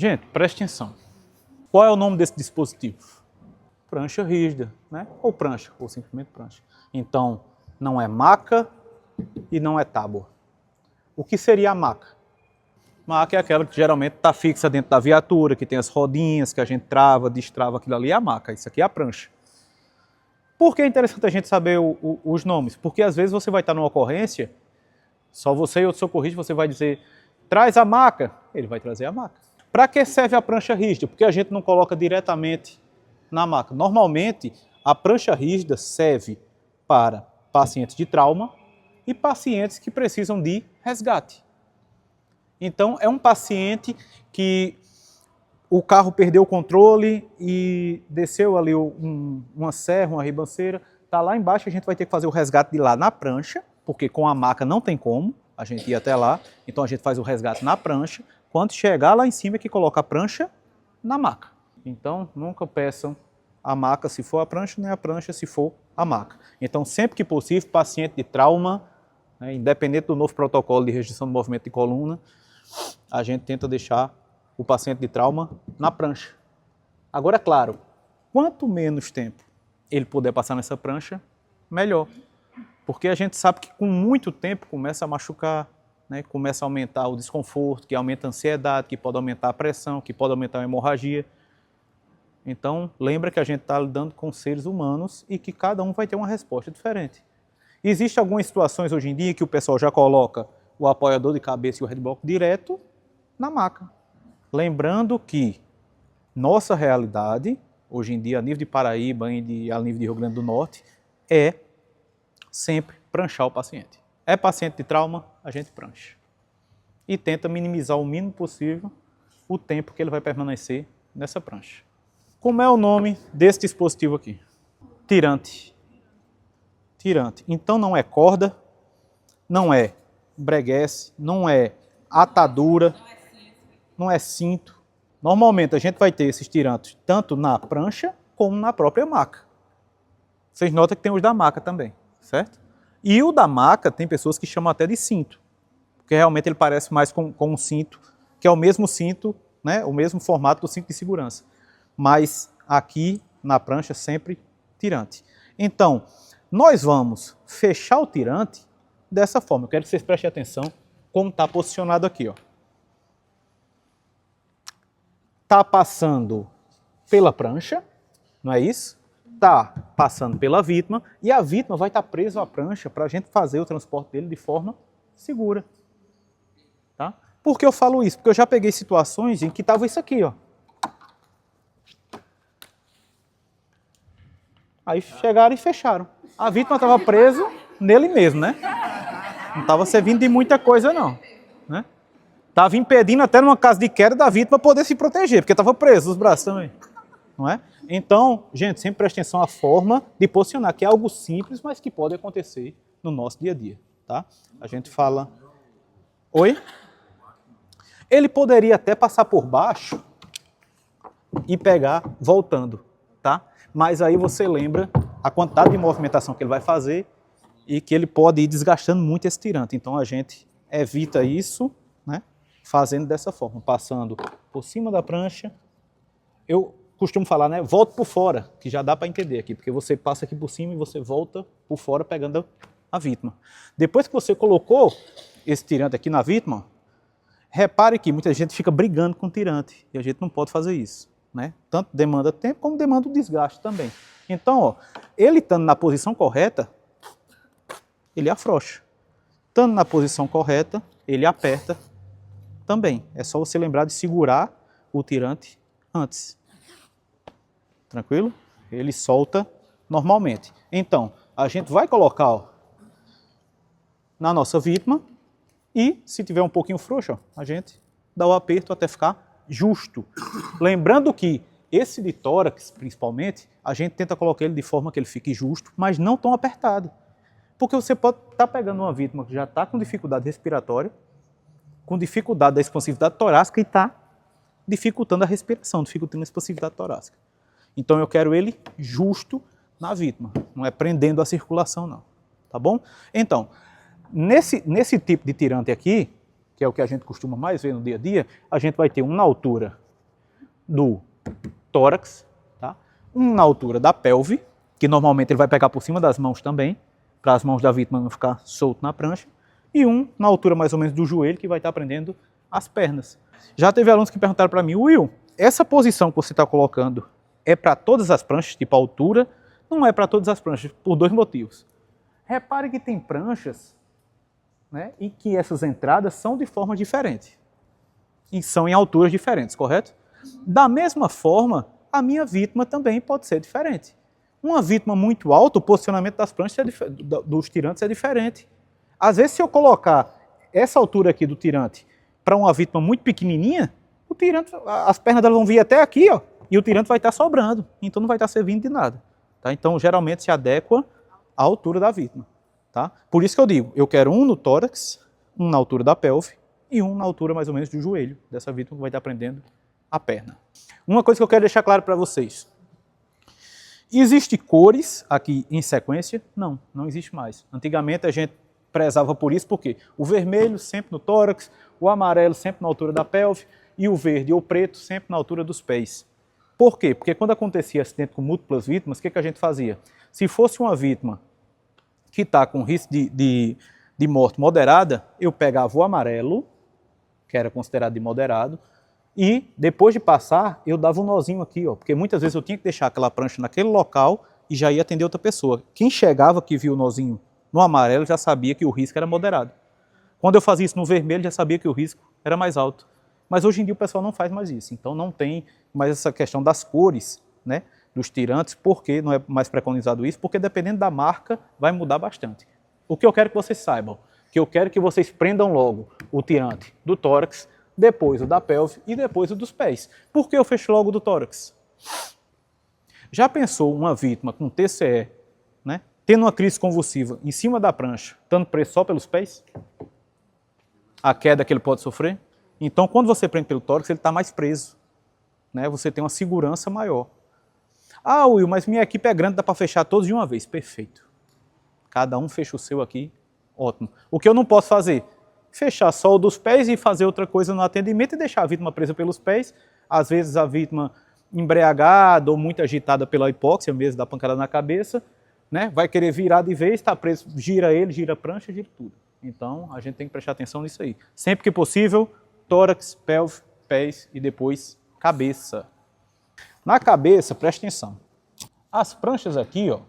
Gente, preste atenção. Qual é o nome desse dispositivo? Prancha rígida, né? Ou prancha, ou simplesmente prancha. Então, não é maca e não é tábua. O que seria a maca? Maca é aquela que geralmente está fixa dentro da viatura, que tem as rodinhas, que a gente trava, destrava, aquilo ali é a maca. Isso aqui é a prancha. Por que é interessante a gente saber os nomes? Porque às vezes você vai estar numa ocorrência, só você e outro socorrista, você vai dizer, traz a maca. Ele vai trazer a maca. Para que serve a prancha rígida? Porque a gente não coloca diretamente na maca. Normalmente, a prancha rígida serve para pacientes de trauma e pacientes que precisam de resgate. Então, é um paciente que o carro perdeu o controle e desceu ali uma serra, uma ribanceira, está lá embaixo, a gente vai ter que fazer o resgate de lá na prancha, porque com a maca não tem como a gente ir até lá, então a gente faz o resgate na prancha. Quando chegar lá em cima é que coloca a prancha na maca. Então, nunca peçam a maca se for a prancha, nem a prancha se for a maca. Então, sempre que possível, paciente de trauma, né, independente do novo protocolo de restrição do movimento de coluna, a gente tenta deixar o paciente de trauma na prancha. Agora, é claro, quanto menos tempo ele puder passar nessa prancha, melhor. Porque a gente sabe que com muito tempo começa a machucar, né, começa a aumentar o desconforto, que aumenta a ansiedade, que pode aumentar a pressão, que pode aumentar a hemorragia. Então, lembra que a gente está lidando com seres humanos e que cada um vai ter uma resposta diferente. Existem algumas situações hoje em dia que o pessoal já coloca o apoiador de cabeça e o headblock direto na maca. Lembrando que nossa realidade, hoje em dia, a nível de Paraíba e a nível de Rio Grande do Norte, é sempre pranchar o paciente. É paciente de trauma, a gente prancha. E tenta minimizar o mínimo possível o tempo que ele vai permanecer nessa prancha. Como é o nome desse dispositivo aqui? Tirante. Tirante. Então não é corda, não é breguesse, não é atadura, não é cinto. Normalmente a gente vai ter esses tirantes tanto na prancha como na própria maca. Vocês notam que tem os da maca também, certo? E o da maca tem pessoas que chamam até de cinto, porque realmente ele parece mais com um cinto, que é o mesmo cinto, né, o mesmo formato do cinto de segurança. Mas aqui na prancha sempre tirante. Então, nós vamos fechar o tirante dessa forma. Eu quero que vocês prestem atenção como está posicionado aqui, ó. Está passando pela prancha, não é isso? Está passando pela vítima e a vítima vai estar presa à prancha para a gente fazer o transporte dele de forma segura. Tá? Por que eu falo isso? Porque eu já peguei situações em que estava isso aqui, ó. Aí chegaram e fecharam. A vítima estava presa nele mesmo, né? Não estava servindo de muita coisa, não. Né? Estava impedindo até numa casa de queda da vítima poder se proteger, porque estava preso os braços também. Não é? Então, gente, sempre preste atenção à forma de posicionar, que é algo simples, mas que pode acontecer no nosso dia a dia. Tá? A gente fala... Oi? Ele poderia até passar por baixo e pegar voltando, tá? Mas aí você lembra a quantidade de movimentação que ele vai fazer e que ele pode ir desgastando muito esse tirante. Então a gente evita isso, né, fazendo dessa forma, passando por cima da prancha. Eu costumo falar, né, volta por fora, que já dá para entender aqui, porque você passa aqui por cima e você volta por fora pegando a vítima. Depois que você colocou esse tirante aqui na vítima, repare que muita gente fica brigando com o tirante e a gente não pode fazer isso. Né? Tanto demanda tempo como demanda o desgaste também. Então, ó, ele estando na posição correta, ele afrouxa. Estando na posição correta, ele aperta também. É só você lembrar de segurar o tirante antes. Tranquilo? Ele solta normalmente. Então, a gente vai colocar, ó, na nossa vítima e, se tiver um pouquinho frouxo, ó, a gente dá o aperto até ficar justo. Lembrando que esse de tórax, principalmente, a gente tenta colocar ele de forma que ele fique justo, mas não tão apertado. Porque você pode estar pegando uma vítima que já está com dificuldade respiratória, com dificuldade da expansividade torácica e está dificultando a respiração, dificultando a expansividade torácica. Então eu quero ele justo na vítima, não é prendendo a circulação não, tá bom? Então, nesse tipo de tirante aqui, que é o que a gente costuma mais ver no dia a dia, a gente vai ter um na altura do tórax, tá? Um na altura da pelve, que normalmente ele vai pegar por cima das mãos também, para as mãos da vítima não ficar solto na prancha, e um na altura mais ou menos do joelho, que vai estar prendendo as pernas. Já teve alunos que perguntaram para mim, Will, essa posição que você está colocando é para todas as pranchas, tipo a altura? Não é para todas as pranchas, por dois motivos. Repare que tem pranchas, né, e que essas entradas são de forma diferente. E são em alturas diferentes, correto? Da mesma forma, a minha vítima também pode ser diferente. Uma vítima muito alta, o posicionamento das pranchas dos tirantes é diferente. Às vezes, se eu colocar essa altura aqui do tirante para uma vítima muito pequenininha, o tirante, as pernas dela vão vir até aqui, ó, e o tirante vai estar sobrando, então não vai estar servindo de nada. Tá? Então, geralmente, se adequa à altura da vítima. Tá? Por isso que eu digo, eu quero um no tórax, um na altura da pelve e um na altura mais ou menos do joelho dessa vítima que vai estar prendendo a perna. Uma coisa que eu quero deixar claro para vocês. Existem cores aqui em sequência? Não, não existe mais. Antigamente a gente prezava por isso, porque o vermelho sempre no tórax, o amarelo sempre na altura da pelve e o verde ou preto sempre na altura dos pés. Por quê? Porque quando acontecia acidente com múltiplas vítimas, o que a gente fazia? Se fosse uma vítima que está com risco de morte moderada, eu pegava o amarelo, que era considerado de moderado, e depois de passar, eu dava um nozinho aqui, ó, porque muitas vezes eu tinha que deixar aquela prancha naquele local e já ia atender outra pessoa. Quem chegava que viu o nozinho no amarelo já sabia que o risco era moderado. Quando eu fazia isso no vermelho, já sabia que o risco era mais alto. Mas hoje em dia o pessoal não faz mais isso, então não tem mais essa questão das cores, né, dos tirantes. Por que não é mais preconizado isso? Porque dependendo da marca vai mudar bastante. O que eu quero que vocês saibam, que eu quero que vocês prendam logo o tirante do tórax, depois o da pelve e depois o dos pés. Por que eu fecho logo do tórax? Já pensou uma vítima com TCE, né, tendo uma crise convulsiva em cima da prancha, estando preso só pelos pés? A queda que ele pode sofrer? Então, quando você prende pelo tórax, ele está mais preso, né? Você tem uma segurança maior. Ah, Will, mas minha equipe é grande, dá para fechar todos de uma vez. Perfeito. Cada um fecha o seu aqui, ótimo. O que eu não posso fazer? Fechar só o dos pés e fazer outra coisa no atendimento e deixar a vítima presa pelos pés. Às vezes a vítima embriagada ou muito agitada pela hipóxia mesmo, da pancada na cabeça, né? Vai querer virar de vez, está preso, gira ele, gira a prancha, gira tudo. Então a gente tem que prestar atenção nisso aí. Sempre que possível, tórax, pelve, pés e depois cabeça. Na cabeça, presta atenção. As pranchas aqui, ó,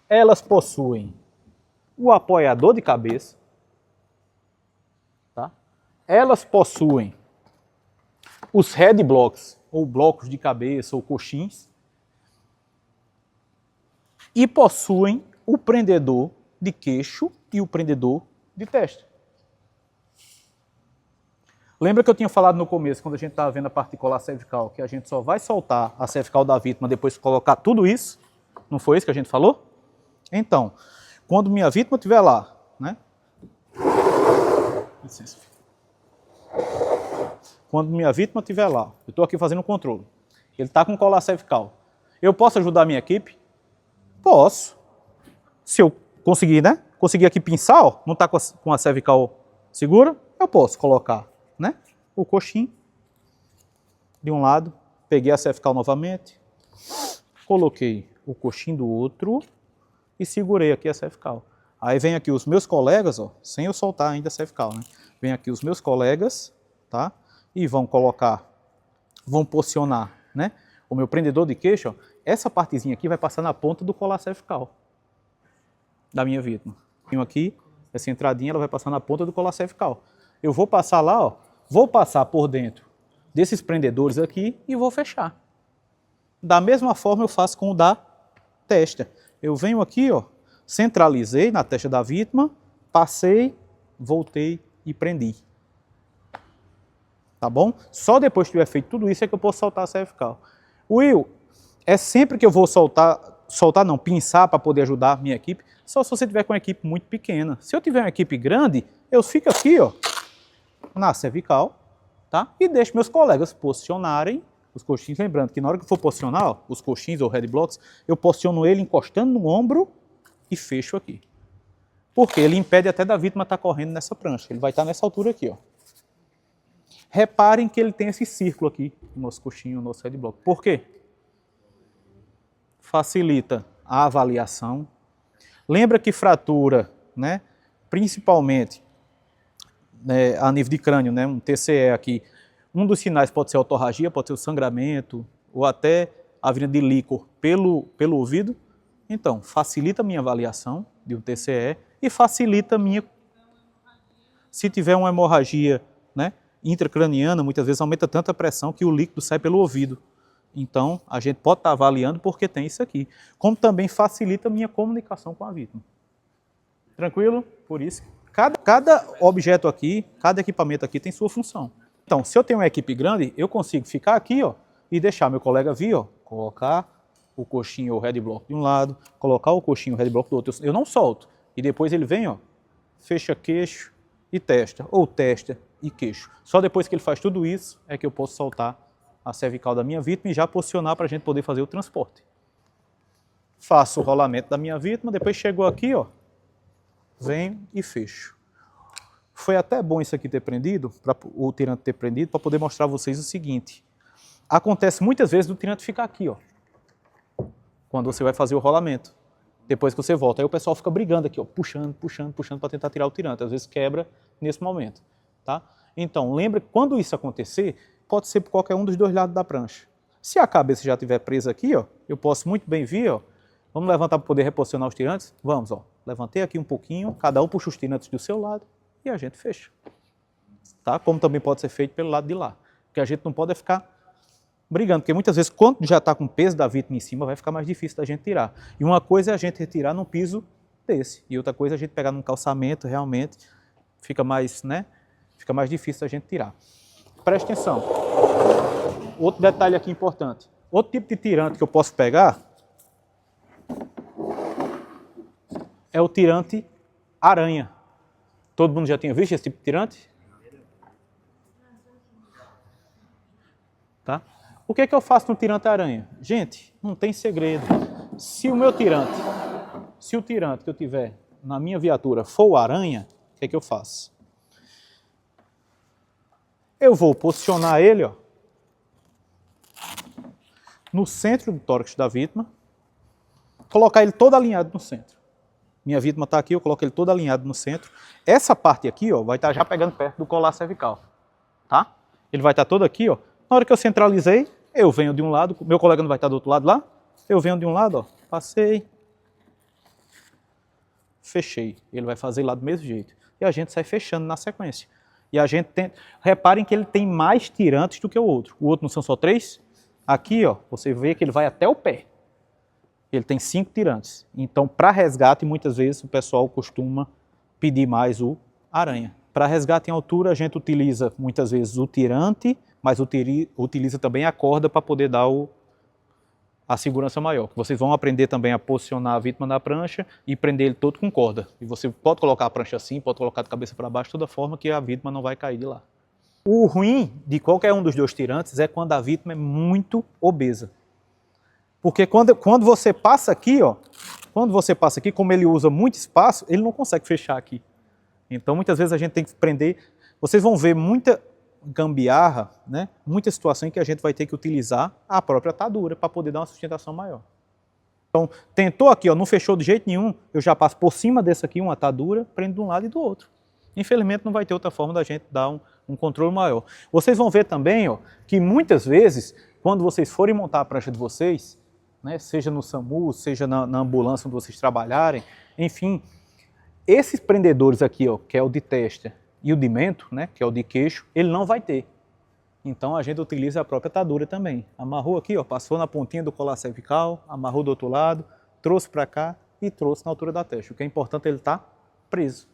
elas possuem o apoiador de cabeça, tá? Elas possuem os head blocks, ou blocos de cabeça, ou coxins, e possuem o prendedor de queixo e o prendedor de testa. Lembra que eu tinha falado no começo, quando a gente estava vendo a parte colar cervical, que a gente só vai soltar a cervical da vítima depois de colocar tudo isso? Não foi isso que a gente falou? Então, quando minha vítima estiver lá, né? Licença. Quando minha vítima estiver lá, eu estou aqui fazendo o controle, ele está com colar cervical, eu posso ajudar a minha equipe? Posso. Se eu conseguir, né? Conseguir aqui pinçar, ó, não está com a cervical segura, eu posso colocar, né, o coxim de um lado, peguei a cervical novamente, coloquei o coxim do outro e segurei aqui a cervical. Aí vem aqui os meus colegas, ó, sem eu soltar ainda a cervical, né? Vem aqui os meus colegas, tá? E vão colocar, vão posicionar, né, o meu prendedor de queixo, ó, essa partezinha aqui vai passar na ponta do colar cervical da minha vítima. Tenho aqui, essa entradinha, ela vai passar na ponta do colar cervical. Eu vou passar lá, ó, vou passar por dentro desses prendedores aqui e vou fechar. Da mesma forma eu faço com o da testa. Eu venho aqui, ó, centralizei na testa da vítima, passei, voltei e prendi. Tá bom? Só depois que tiver feito tudo isso é que eu posso soltar a cervical. Will, é sempre que eu vou pinçar para poder ajudar a minha equipe, só se você tiver com uma equipe muito pequena. Se eu tiver uma equipe grande, eu fico aqui, ó, na cervical, tá? E deixo meus colegas posicionarem os coxins. Lembrando que na hora que eu for posicionar, ó, os coxins ou head blocks, eu posiciono ele encostando no ombro e fecho aqui. Porque ele impede até da vítima estar correndo nessa prancha. Ele vai estar nessa altura aqui, ó. Reparem que ele tem esse círculo aqui, o nosso coxinho, o nosso headblock. Por quê? Facilita a avaliação. Lembra que fratura, né, principalmente a nível de crânio, né, um TCE aqui, um dos sinais pode ser a otorragia, pode ser o sangramento, ou até a vinda de líquor pelo ouvido. Então, facilita a minha avaliação de um TCE e facilita a minha... Se tiver uma hemorragia, né, intracraniana, muitas vezes aumenta tanta pressão que o líquido sai pelo ouvido. Então, a gente pode estar avaliando porque tem isso aqui. Como também facilita a minha comunicação com a vítima. Tranquilo? Por isso, cada objeto aqui, cada equipamento aqui tem sua função. Então, se eu tenho uma equipe grande, eu consigo ficar aqui, ó, e deixar meu colega vir, ó, colocar o coxinho ou o headblock de um lado, colocar o coxinho ou o headblock do outro. Eu não solto. E depois ele vem, ó, fecha queixo e testa, ou testa e queixo. Só depois que ele faz tudo isso é que eu posso soltar a cervical da minha vítima e já posicionar para a gente poder fazer o transporte. Faço o rolamento da minha vítima, depois chegou aqui, ó, venho e fecho. Foi até bom isso aqui ter prendido, o tirante ter prendido, para poder mostrar a vocês o seguinte. Acontece muitas vezes do tirante ficar aqui, ó, quando você vai fazer o rolamento. Depois que você volta, aí o pessoal fica brigando aqui, ó, puxando para tentar tirar o tirante. Às vezes quebra nesse momento, tá? Então, lembra que quando isso acontecer, pode ser por qualquer um dos dois lados da prancha. Se a cabeça já estiver presa aqui, ó, eu posso muito bem vir, ó, vamos levantar para poder reposicionar os tirantes? Vamos, ó, levantei aqui um pouquinho, cada um puxa os tirantes do seu lado e a gente fecha. Tá? Como também pode ser feito pelo lado de lá. Porque a gente não pode ficar brigando, porque muitas vezes quando já está com o peso da vítima em cima, vai ficar mais difícil da gente tirar. E uma coisa é a gente retirar num piso desse, e outra coisa é a gente pegar num calçamento, realmente, fica mais, né, fica mais difícil da gente tirar. Preste atenção. Outro detalhe aqui importante. Outro tipo de tirante que eu posso pegar é o tirante aranha. Todo mundo já tinha visto esse tipo de tirante? Tá? O que é que eu faço no tirante aranha? Gente, não tem segredo. Se o tirante que eu tiver na minha viatura for o aranha, o que é que eu faço? Eu vou posicionar ele, ó, no centro do tórax da vítima, colocar ele todo alinhado no centro. Minha vítima está aqui, eu coloco ele todo alinhado no centro. Essa parte aqui, ó, vai estar já pegando perto do colar cervical, tá? Ele vai estar todo aqui, ó. Na hora que eu centralizei, eu venho de um lado, meu colega não vai estar do outro lado lá, eu venho de um lado, ó, passei, fechei. Ele vai fazer lá do mesmo jeito. E a gente sai fechando na sequência. E a gente tem... Reparem que ele tem mais tirantes do que o outro. O outro não são só 3? Aqui, ó, você vê que ele vai até o pé. Ele tem 5 tirantes. Então, para resgate, muitas vezes o pessoal costuma pedir mais o aranha. Para resgate em altura, a gente utiliza muitas vezes o tirante, mas utiliza também a corda para poder dar a segurança maior. Vocês vão aprender também a posicionar a vítima na prancha e prender ele todo com corda. E você pode colocar a prancha assim, pode colocar de cabeça para baixo, de toda forma que a vítima não vai cair de lá. O ruim de qualquer um dos dois tirantes é quando a vítima é muito obesa. Porque quando você passa aqui, ó, como ele usa muito espaço, ele não consegue fechar aqui. Então, muitas vezes a gente tem que prender. Vocês vão ver muita gambiarra, né? Muita situação em que a gente vai ter que utilizar a própria atadura para poder dar uma sustentação maior. Então, tentou aqui, ó, não fechou de jeito nenhum, eu já passo por cima dessa aqui uma atadura, prendo de um lado e do outro. Infelizmente, não vai ter outra forma da gente dar um controle maior. Vocês vão ver também, ó, que muitas vezes, quando vocês forem montar a prancha de vocês, né, seja no SAMU, seja na ambulância onde vocês trabalharem, enfim, esses prendedores aqui, ó, que é o de testa e o de mento, né, que é o de queixo, ele não vai ter. Então a gente utiliza a própria atadura também. Amarrou aqui, ó, passou na pontinha do colar cervical, amarrou do outro lado, trouxe para cá e trouxe na altura da testa. O que é importante é ele estar preso.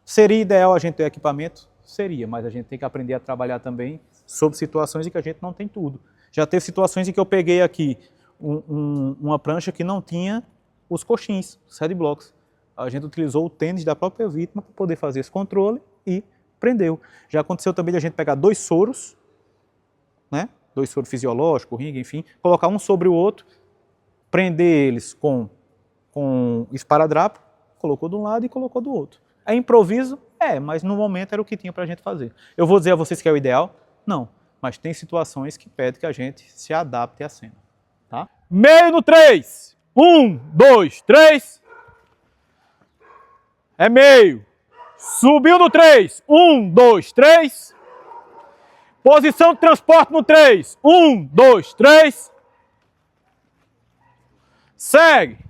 Seria ideal a gente ter equipamento? Seria, mas a gente tem que aprender a trabalhar também sob situações em que a gente não tem tudo. Já teve situações em que eu peguei aqui uma prancha que não tinha os coxins, os headblocks. A gente utilizou o tênis da própria vítima para poder fazer esse controle e prendeu. Já aconteceu também de a gente pegar 2 soros, né? 2 soros fisiológicos, ringue, enfim, colocar um sobre o outro, prender eles com esparadrapo, colocou de um lado e colocou do outro. É improviso, Mas no momento era o que tinha pra gente fazer. Eu vou dizer a vocês que é o ideal? Não. Mas tem situações que pedem que a gente se adapte à cena. Tá? Meio no 3. 1, 2, 3. É meio. Subiu no 3. 1, 2, 3. Posição de transporte no 3. 1, 2, 3. Segue.